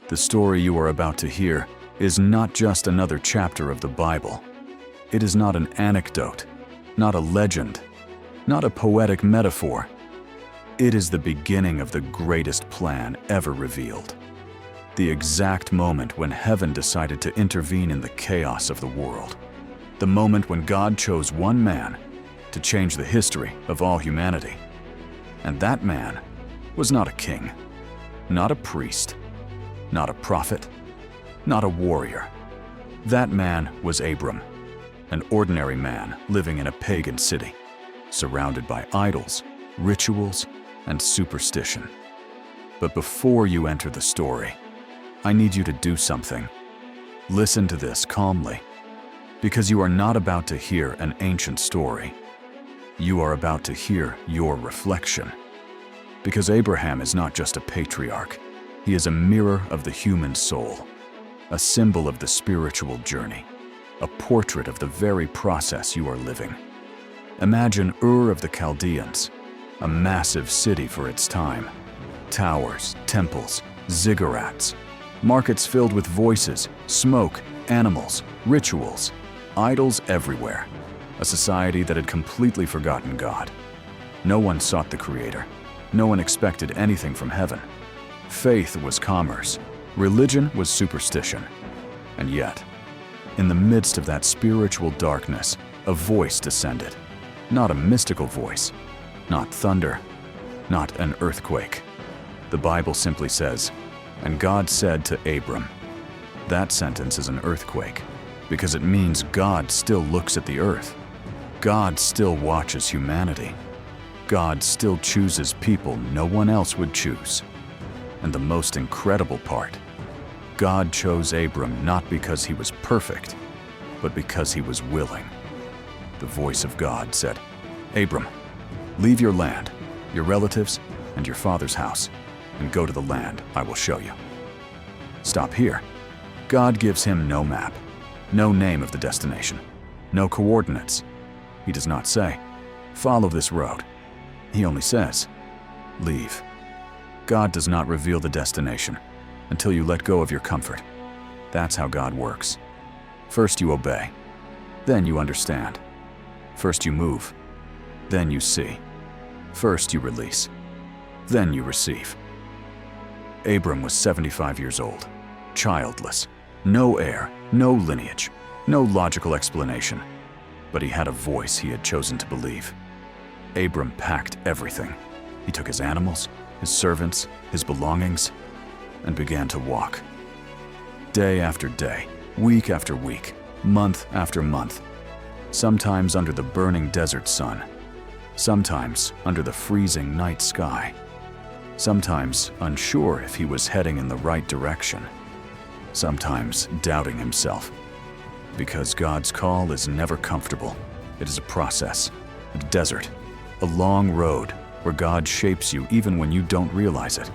The story you are about to hear is not just another chapter of the Bible. It is not an anecdote, not a legend, not a poetic metaphor. It is the beginning of the greatest plan ever revealed. The exact moment when heaven decided to intervene in the chaos of the world. The moment when God chose one man to change the history of all humanity. And that man was not a king, not a priest, not a prophet, not a warrior. That man was Abram, an ordinary man living in a pagan city, surrounded by idols, rituals, and superstition. But before you enter the story, I need you to do something. Listen to this calmly, because you are not about to hear an ancient story. You are about to hear your reflection. Because Abraham is not just a patriarch, he is a mirror of the human soul, a symbol of the spiritual journey, a portrait of the very process you are living. Imagine Ur of the Chaldeans, a massive city for its time. Towers, temples, ziggurats, markets filled with voices, smoke, animals, rituals, idols everywhere. A society that had completely forgotten God. No one sought the Creator. No one expected anything from heaven. Faith was commerce. Religion was superstition. And yet, in the midst of that spiritual darkness, a voice descended. Not a mystical voice, not thunder, not an earthquake. The Bible simply says, "And God said to Abram." That sentence is an earthquake, because it means God still looks at the earth. God still watches humanity. God still chooses people no one else would choose. And the most incredible part, God chose Abram not because he was perfect, but because he was willing. The voice of God said, "Abram, leave your land, your relatives, and your father's house, and go to the land I will show you." Stop here. God gives him no map, no name of the destination, no coordinates. He does not say, "Follow this road." He only says, "Leave." God does not reveal the destination until you let go of your comfort. That's how God works. First you obey, then you understand. First you move, then you see. First you release, then you receive. Abram was 75 years old, childless, no heir, no lineage, no logical explanation. But he had a voice he had chosen to believe. Abram packed everything. He took his animals, his servants, his belongings, and began to walk. Day after day, week after week, month after month, sometimes under the burning desert sun, sometimes under the freezing night sky, sometimes unsure if he was heading in the right direction, sometimes doubting himself. Because God's call is never comfortable. It is a process, a desert, a long road where God shapes you even when you don't realize it.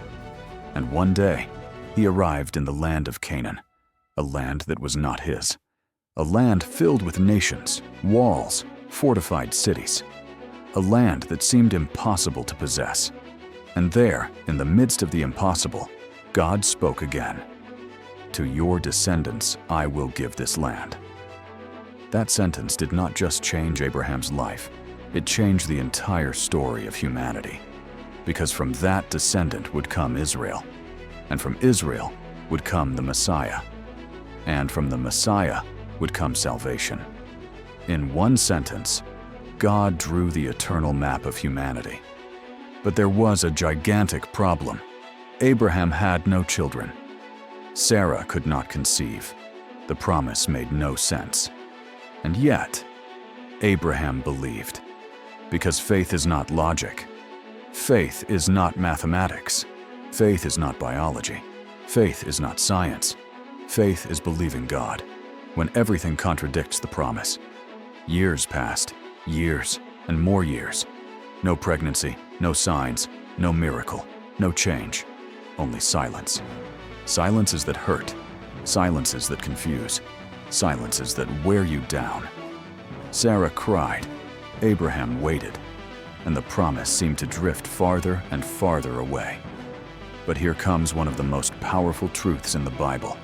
And one day, he arrived in the land of Canaan, a land that was not his, a land filled with nations, walls, fortified cities, a land that seemed impossible to possess. And there, in the midst of the impossible, God spoke again. "To your descendants I will give this land." That sentence did not just change Abraham's life, it changed the entire story of humanity. Because from that descendant would come Israel, and from Israel would come the Messiah, and from the Messiah would come salvation. In one sentence, God drew the eternal map of humanity. But there was a gigantic problem. Abraham had no children. Sarah could not conceive. The promise made no sense. And yet, Abraham believed. Because faith is not logic. Faith is not mathematics. Faith is not biology. Faith is not science. Faith is believing God when everything contradicts the promise. Years passed, years and more years. No pregnancy, no signs, no miracle, no change, only silence. Silences that hurt, silences that confuse, silences that wear you down. Sarah cried, Abraham waited, and the promise seemed to drift farther and farther away. But here comes one of the most powerful truths in the Bible.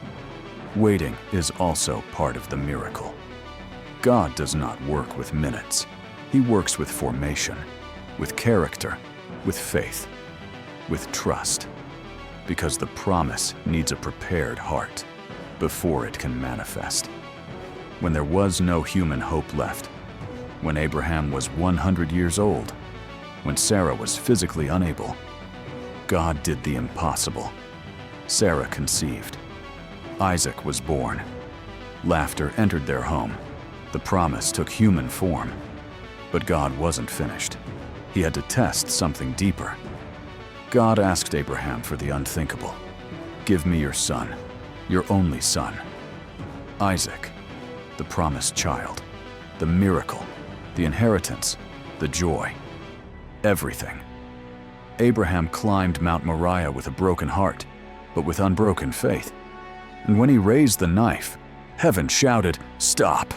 Waiting is also part of the miracle. God does not work with minutes. He works with formation, with character, with faith, with trust. Because the promise needs a prepared heart before it can manifest. When there was no human hope left, when Abraham was 100 years old, when Sarah was physically unable, God did the impossible. Sarah conceived. Isaac was born. Laughter entered their home. The promise took human form. But God wasn't finished. He had to test something deeper. God asked Abraham for the unthinkable. Give me your son, your only son. Isaac, the promised child, the miracle, the inheritance, the joy, everything. Abraham climbed Mount Moriah with a broken heart, but with unbroken faith. And when he raised the knife, heaven shouted, "Stop!"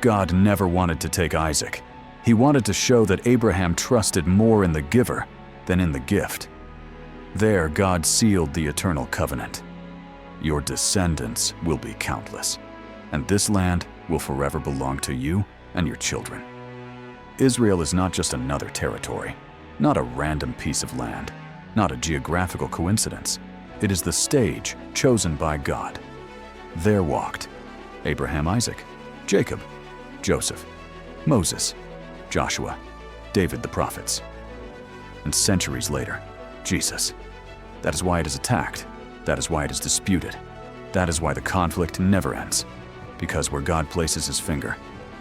God never wanted to take Isaac. He wanted to show that Abraham trusted more in the giver than in the gift. There, God sealed the eternal covenant. Your descendants will be countless, and this land will forever belong to you and your children. Israel is not just another territory, not a random piece of land, not a geographical coincidence. It is the stage chosen by God. There walked Abraham, Isaac, Jacob, Joseph, Moses, Joshua, David, the prophets, and centuries later, Jesus. That is why it is attacked. That is why it is disputed. That is why the conflict never ends. Because where God places his finger,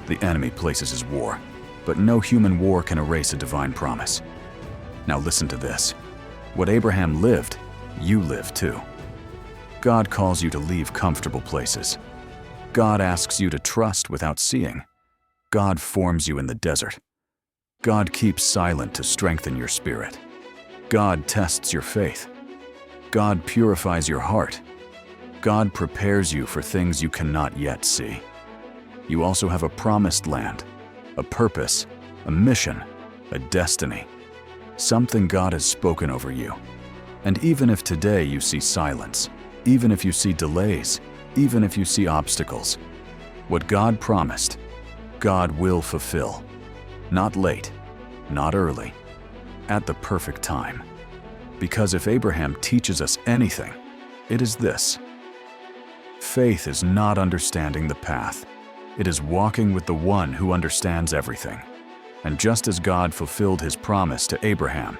the enemy places his war. But no human war can erase a divine promise. Now listen to this. What Abraham lived, you live too. God calls you to leave comfortable places. God asks you to trust without seeing. God forms you in the desert. God keeps silent to strengthen your spirit. God tests your faith. God purifies your heart. God prepares you for things you cannot yet see. You also have a promised land, a purpose, a mission, a destiny, something God has spoken over you. And even if today you see silence, even if you see delays, even if you see obstacles, what God promised, God will fulfill. Not late, not early, at the perfect time. Because if Abraham teaches us anything, it is this. Faith is not understanding the path. It is walking with the one who understands everything. And just as God fulfilled his promise to Abraham,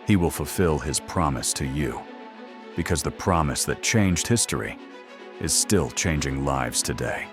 he will fulfill his promise to you. Because the promise that changed history is still changing lives today.